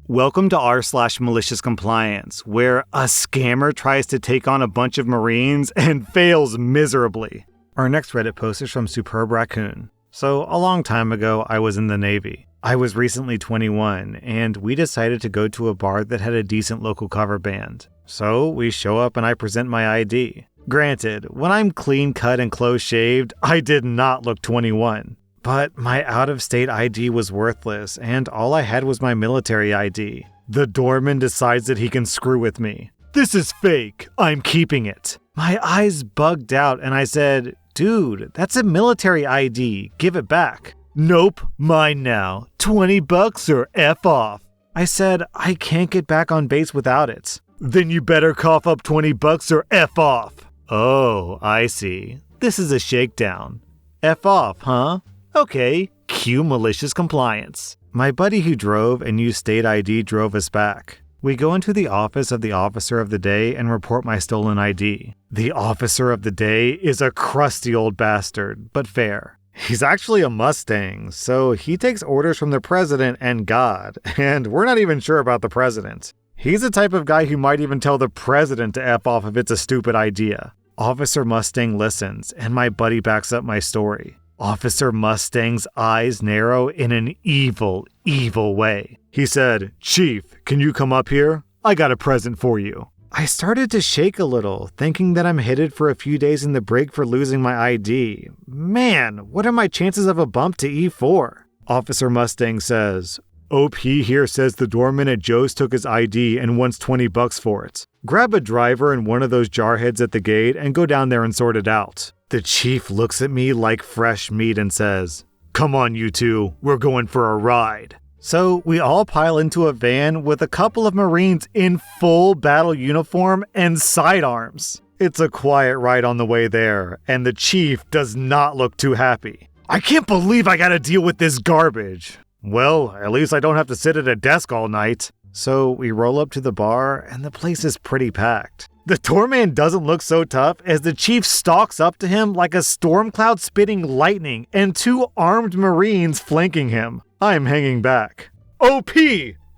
Welcome to rSlash Maliciouscompliance, where a scammer tries to take on a bunch of Marines and fails miserably. Our next Reddit post is from Superb Raccoon. So, a long time ago, I was in the Navy. I was recently 21, and we decided to go to a bar that had a decent local cover band. So, we show up and I present my ID. Granted, when I'm clean cut and close shaved, I did not look 21. But my out-of-state ID was worthless, and all I had was my military ID. The doorman decides that he can screw with me. This is fake. I'm keeping it. My eyes bugged out, and I said, dude, that's a military ID. Give it back. Nope, mine now. $20 or F off. I said, I can't get back on base without it. Then you better cough up $20 or F off. Oh, I see. This is a shakedown. F off, huh? Okay, cue malicious compliance. My buddy who drove and used state ID drove us back. We go into the office of the officer of the day and report my stolen ID. The officer of the day is a crusty old bastard, but fair. He's actually a Mustang, so he takes orders from the president and God, and we're not even sure about the president. He's the type of guy who might even tell the president to F off if it's a stupid idea. Officer Mustang listens, and my buddy backs up my story. Officer Mustang's eyes narrow in an evil, evil way. He said, Chief, can you come up here? I got a present for you. I started to shake a little, thinking that I'm headed for a few days in the brig for losing my ID. Man, what are my chances of a bump to E4? Officer Mustang says, OP here says the doorman at Joe's took his ID and wants $20 for it. Grab a driver and one of those jarheads at the gate and go down there and sort it out. The chief looks at me like fresh meat and says, come on you two, we're going for a ride. So we all pile into a van with a couple of Marines in full battle uniform and sidearms. It's a quiet ride on the way there, and the chief does not look too happy. I can't believe I gotta deal with this garbage. Well, at least I don't have to sit at a desk all night. So we roll up to the bar, and the place is pretty packed. The doorman doesn't look so tough as the chief stalks up to him like a storm cloud spitting lightning and two armed Marines flanking him. I'm hanging back. OP!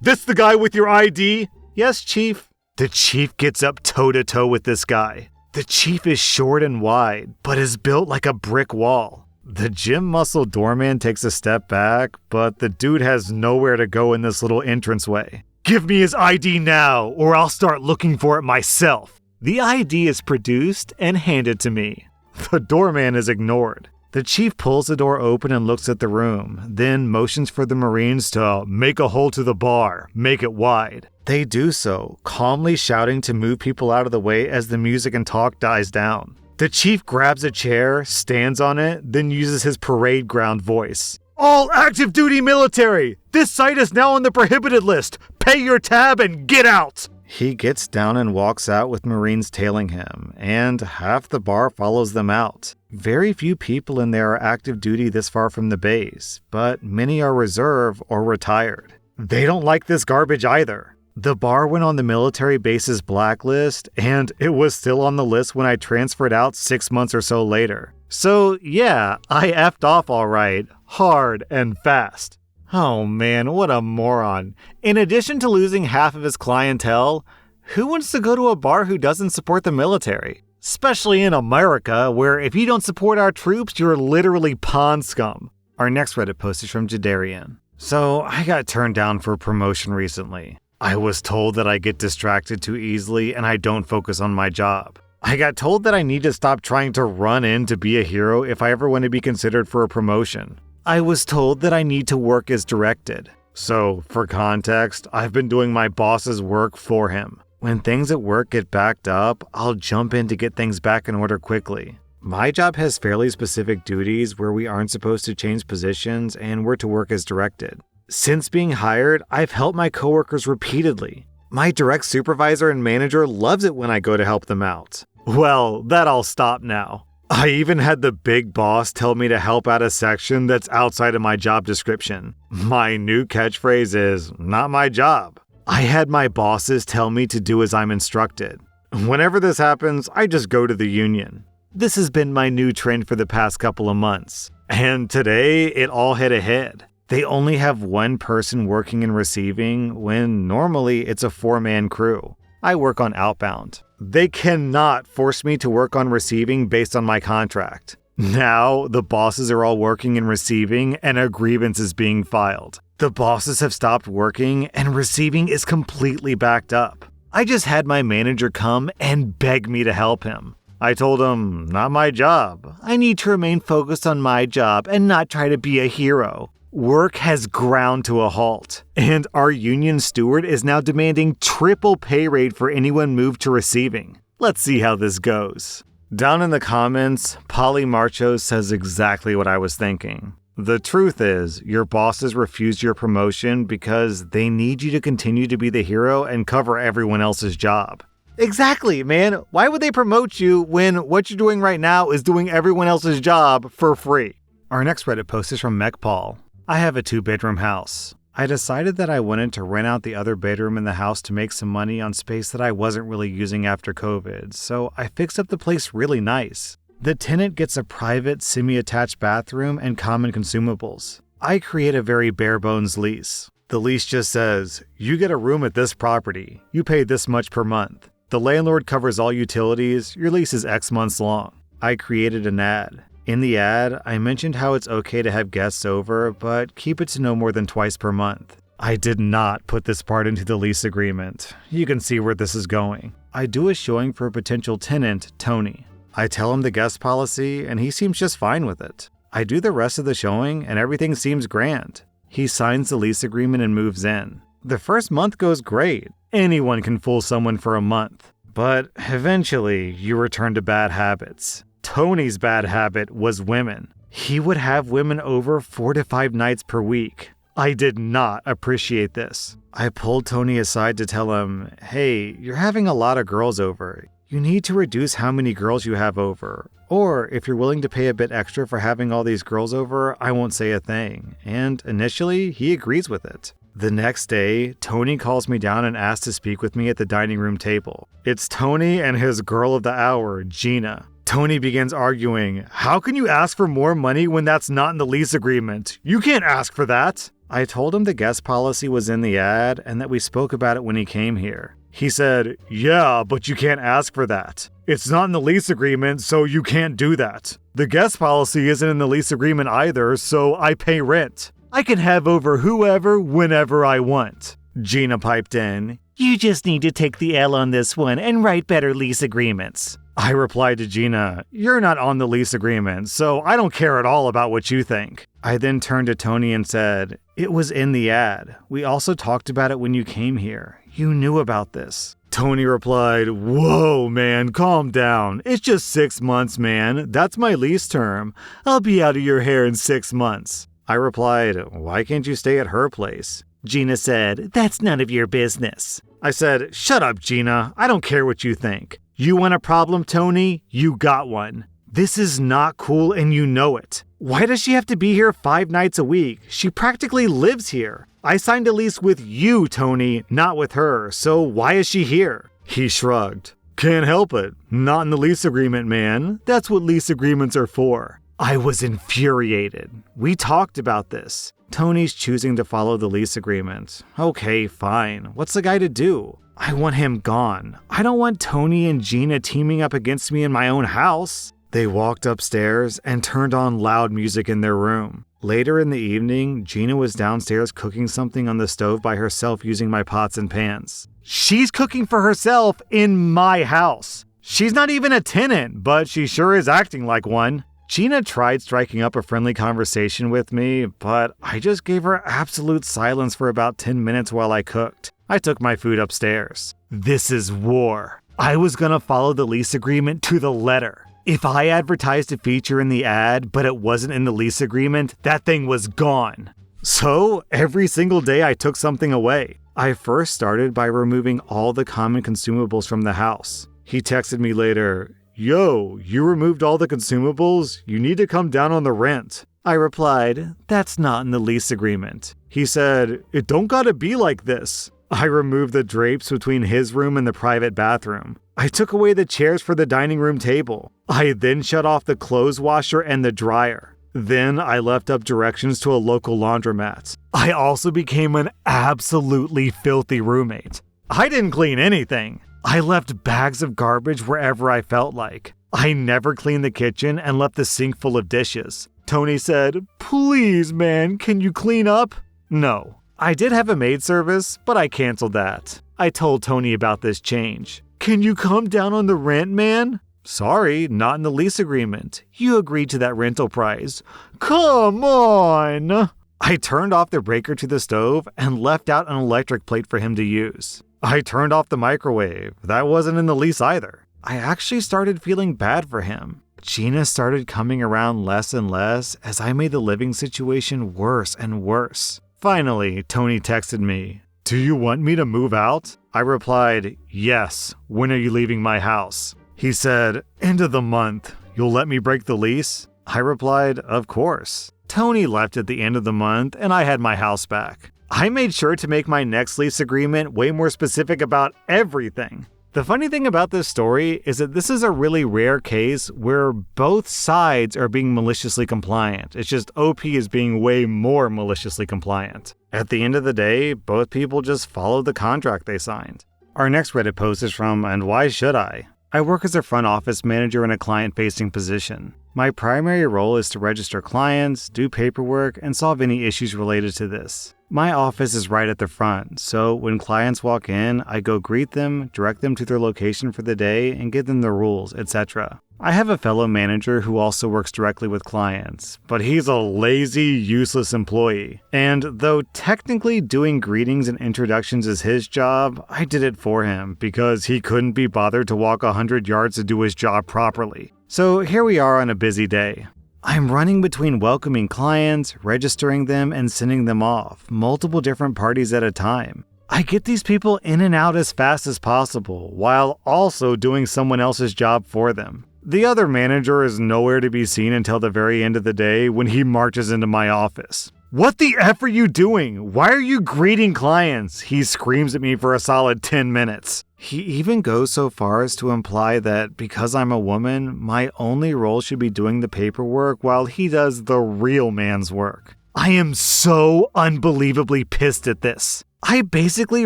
This the guy with your ID? Yes, chief. The chief gets up toe-to-toe with this guy. The chief is short and wide, but is built like a brick wall. The gym muscle doorman takes a step back, but the dude has nowhere to go in this little entranceway. Give me his ID now, or I'll start looking for it myself. The ID is produced and handed to me. The doorman is ignored. The chief pulls the door open and looks at the room, then motions for the Marines to make a hole to the bar, make it wide. They do so, calmly shouting to move people out of the way as the music and talk dies down. The chief grabs a chair, stands on it, then uses his parade ground voice. All active duty military! This site is now on the prohibited list! Pay your tab and get out! He gets down and walks out with Marines tailing him, and half the bar follows them out. Very few people in there are active duty this far from the base, but many are reserve or retired. They don't like this garbage either. The bar went on the military base's blacklist, and it was still on the list when I transferred out 6 months or so later. So yeah, I effed off alright, hard and fast. Oh man, what a moron. In addition to losing half of his clientele, who wants to go to a bar who doesn't support the military? Especially in America, where if you don't support our troops, you're literally pond scum. Our next Reddit post is from Jadarian. So, I got turned down for a promotion recently. I was told that I get distracted too easily and I don't focus on my job. I got told that I need to stop trying to run in to be a hero if I ever want to be considered for a promotion. I was told that I need to work as directed. So, for context, I've been doing my boss's work for him. When things at work get backed up, I'll jump in to get things back in order quickly. My job has fairly specific duties where we aren't supposed to change positions and we're to work as directed. Since being hired, I've helped my coworkers repeatedly. My direct supervisor and manager loves it when I go to help them out. Well, that all stopped now. I even had the big boss tell me to help out a section that's outside of my job description. My new catchphrase is, not my job. I had my bosses tell me to do as I'm instructed. Whenever this happens, I just go to the union. This has been my new trend for the past couple of months. And today, it all hit ahead. They only have one person working in receiving when normally it's a 4-man crew. I work on outbound. They cannot force me to work on receiving based on my contract. Now, the bosses are all working in receiving and a grievance is being filed. The bosses have stopped working and receiving is completely backed up. I just had my manager come and beg me to help him. I told him, not my job. I need to remain focused on my job and not try to be a hero. Work has ground to a halt, and our union steward is now demanding triple pay rate for anyone moved to receiving. Let's see how this goes. Down in the comments, Polly Marcho says exactly what I was thinking. The truth is, your bosses refused your promotion because they need you to continue to be the hero and cover everyone else's job. Exactly, man. Why would they promote you when what you're doing right now is doing everyone else's job for free? Our next Reddit post is from MechPaul. I have a 2-bedroom house. I decided that I wanted to rent out the other bedroom in the house to make some money on space that I wasn't really using after COVID, so I fixed up the place really nice. The tenant gets a private, semi-attached bathroom and common consumables. I create a very bare-bones lease. The lease just says, you get a room at this property. You pay this much per month. The landlord covers all utilities. Your lease is X months long. I created an ad. In the ad, I mentioned how it's okay to have guests over, but keep it to no more than twice per month. I did not put this part into the lease agreement. You can see where this is going. I do a showing for a potential tenant, Tony. I tell him the guest policy, and he seems just fine with it. I do the rest of the showing, and everything seems grand. He signs the lease agreement and moves in. The first month goes great. Anyone can fool someone for a month. But eventually, you return to bad habits. Tony's bad habit was women. He would have women over 4 to 5 nights per week. I did not appreciate this. I pulled Tony aside to tell him, hey, you're having a lot of girls over. You need to reduce how many girls you have over. Or if you're willing to pay a bit extra for having all these girls over, I won't say a thing. And initially, he agrees with it. The next day, Tony calls me down and asks to speak with me at the dining room table. It's Tony and his girl of the hour, Gina. Tony begins arguing, how can you ask for more money when that's not in the lease agreement? You can't ask for that. I told him the guest policy was in the ad and that we spoke about it when he came here. He said, yeah, but you can't ask for that. It's not in the lease agreement, so you can't do that. The guest policy isn't in the lease agreement either, so I pay rent. I can have over whoever, whenever I want. Gina piped in, you just need to take the L on this one and write better lease agreements. I replied to Gina, you're not on the lease agreement, so I don't care at all about what you think. I then turned to Tony and said, it was in the ad. We also talked about it when you came here. You knew about this. Tony replied, whoa, man, calm down. It's just 6 months, man. That's my lease term. I'll be out of your hair in 6 months. I replied, why can't you stay at her place? Gina said, that's none of your business. I said, shut up, Gina. I don't care what you think. You want a problem, Tony? You got one. This is not cool and you know it. Why does she have to be here 5 nights a week? She practically lives here. I signed a lease with you, Tony, not with her, so why is she here? He shrugged. Can't help it. Not in the lease agreement, man. That's what lease agreements are for. I was infuriated. We talked about this. Tony's choosing to follow the lease agreement. Okay, fine. What's the guy to do? I want him gone. I don't want Tony and Gina teaming up against me in my own house. They walked upstairs and turned on loud music in their room. Later in the evening, Gina was downstairs cooking something on the stove by herself using my pots and pans. She's cooking for herself in my house. She's not even a tenant, but she sure is acting like one. Gina tried striking up a friendly conversation with me, but I just gave her absolute silence for about 10 minutes while I cooked. I took my food upstairs. This is war. I was gonna follow the lease agreement to the letter. If I advertised a feature in the ad, but it wasn't in the lease agreement, that thing was gone. So, every single day I took something away. I first started by removing all the common consumables from the house. He texted me later, yo, you removed all the consumables? You need to come down on the rent. I replied, that's not in the lease agreement. He said, it don't gotta be like this. I removed the drapes between his room and the private bathroom. I took away the chairs for the dining room table. I then shut off the clothes washer and the dryer. Then I left up directions to a local laundromat. I also became an absolutely filthy roommate. I didn't clean anything. I left bags of garbage wherever I felt like. I never cleaned the kitchen and left the sink full of dishes. Tony said, "Please, man, can you clean up?" No. I did have a maid service, but I canceled that. I told Tony about this change. "Can you come down on the rent, man?" "Sorry, not in the lease agreement. You agreed to that rental price." "Come on!" I turned off the breaker to the stove and left out an electric plate for him to use. I turned off the microwave. That wasn't in the lease either. I actually started feeling bad for him. Gina started coming around less and less as I made the living situation worse and worse. Finally, Tony texted me, "Do you want me to move out?" I replied, "Yes. When are you leaving my house?" He said, "End of the month. You'll let me break the lease?" I replied, "Of course." Tony left at the end of the month and I had my house back. I made sure to make my next lease agreement way more specific about everything. The funny thing about this story is that this is a really rare case where both sides are being maliciously compliant. It's just OP is being way more maliciously compliant. At the end of the day, both people just followed the contract they signed. Our next Reddit post is from "And Why Should I?" I work as a front office manager in a client-facing position. My primary role is to register clients, do paperwork, and solve any issues related to this. My office is right at the front, so when clients walk in, I go greet them, direct them to their location for the day, and give them the rules, etc. I have a fellow manager who also works directly with clients, but he's a lazy, useless employee. And though technically doing greetings and introductions is his job, I did it for him because he couldn't be bothered to walk 100 yards to do his job properly. So here we are on a busy day. I'm running between welcoming clients, registering them, and sending them off, multiple different parties at a time. I get these people in and out as fast as possible, while also doing someone else's job for them. The other manager is nowhere to be seen until the very end of the day when he marches into my office. "What the F are you doing? Why are you greeting clients?" He screams at me for a solid 10 minutes. He even goes so far as to imply that because I'm a woman, my only role should be doing the paperwork while he does the real man's work. I am so unbelievably pissed at this. I basically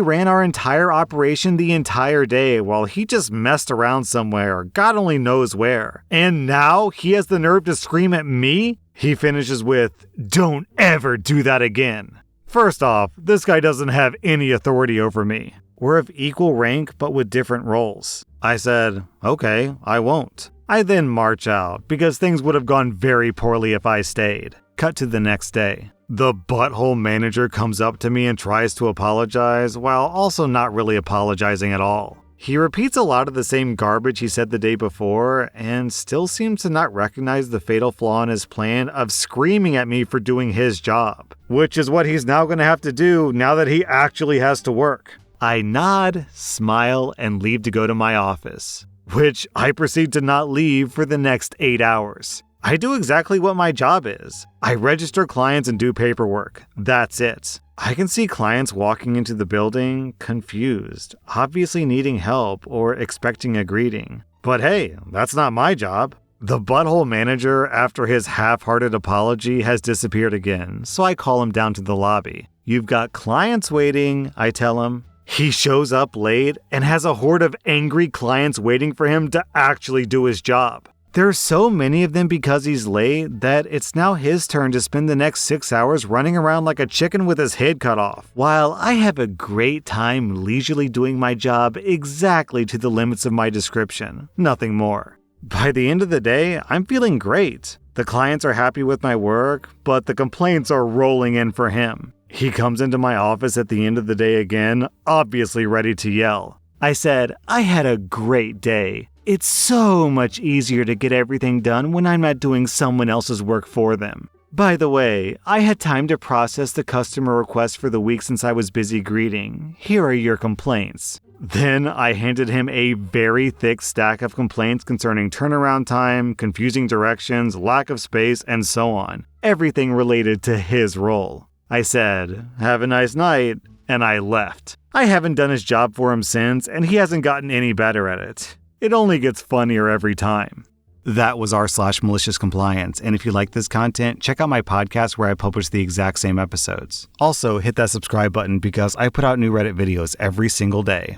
ran our entire operation the entire day while he just messed around somewhere, God only knows where. And now he has the nerve to scream at me? He finishes with, "Don't ever do that again." First off, this guy doesn't have any authority over me. We're of equal rank but with different roles. I said, "Okay, I won't." I then march out because things would have gone very poorly if I stayed. Cut to the next day. The butthole manager comes up to me and tries to apologize while also not really apologizing at all. He repeats a lot of the same garbage he said the day before and still seems to not recognize the fatal flaw in his plan of screaming at me for doing his job, which is what he's now going to have to do now that he actually has to work. I nod, smile, and leave to go to my office, which I proceed to not leave for the next 8 hours. I do exactly what my job is. I register clients and do paperwork. That's it. I can see clients walking into the building, confused, obviously needing help or expecting a greeting. But hey, that's not my job. The butthole manager, after his half-hearted apology, has disappeared again, so I call him down to the lobby. "You've got clients waiting," I tell him. He shows up late and has a horde of angry clients waiting for him to actually do his job. There are so many of them because he's late that it's now his turn to spend the next 6 hours running around like a chicken with his head cut off, while I have a great time leisurely doing my job exactly to the limits of my description, nothing more. By the end of the day, I'm feeling great. The clients are happy with my work, but the complaints are rolling in for him. He comes into my office at the end of the day again, obviously ready to yell. I said, "I had a great day. It's so much easier to get everything done when I'm not doing someone else's work for them. By the way, I had time to process the customer requests for the week since I was busy greeting. Here are your complaints." Then I handed him a very thick stack of complaints concerning turnaround time, confusing directions, lack of space, and so on. Everything related to his role. I said, "Have a nice night," and I left. I haven't done his job for him since, and he hasn't gotten any better at it. It only gets funnier every time. That was r/Maliciouscompliance, and if you like this content, check out my podcast where I publish the exact same episodes. Also, hit that subscribe button because I put out new Reddit videos every single day.